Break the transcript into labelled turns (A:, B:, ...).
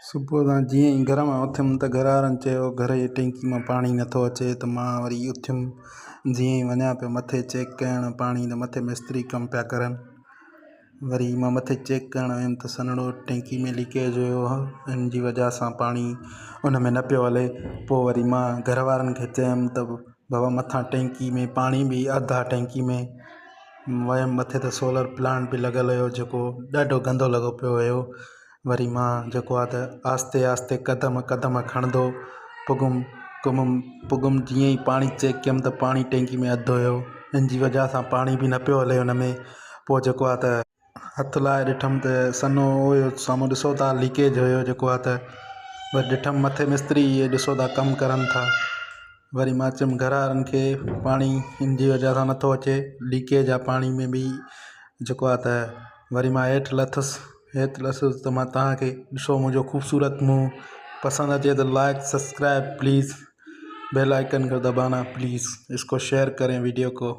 A: सुबुह सां जीअं ई घर मां उथियुमि त घर वारनि चयो घर जी टैंकी मां पाणी नथो अचे। त मां वरी उथियुमि, जीअं ई वञा पियो मथे चेक करणु पाणी, त मथे मिस्त्री कमु पिया करनि। वरी मां मथे चेक करणु वियुमि त सन्हड़ो टैंकी में लीकेज हुयो, हिन जी वजह सां पाणी उन में न पियो हले। पोइ वरी मां घर वारनि खे चयुमि त बाबा मथां टैंकी में पाणी बि अधु आहे टैंकी में। वयुमि मथे त सोलर प्लांट बि लॻल हुयो जेको ॾाढो गंदो लॻो पियो हुयो। वरी मां जेको आहे त आहिस्ते आहिस्ते क़दम खणंदो पुगुमि जीअं ई पाणी चेक कयुमि त पाणी टैंकी में अधु हुयो, हिन जी वजह सां पाणी बि न पियो हले हुन में। पोइ जेको आहे त हथु लाइ ॾिठुमि त सन्हो हुयो, साम्हूं ॾिसो था लीकेज हुयो जेको आहे त। वरी ॾिठुमि मथे मिस्त्री इहे ॾिसो था कमु करनि था। वरी मां चयुमि घर वारनि खे पाणी हिन जी वजह सां नथो अचे, लीकेज आहे पाणी में बि जेको आहे त। वरी मां हेठि लथुसि त मां तव्हांखे ॾिसो मुंहिंजो ख़ूबसूरत मुंहुं, पसंद अचे तो like subscribe please, bell icon को दबाना प्लीज़, इसको शेयर करें वीडियो को।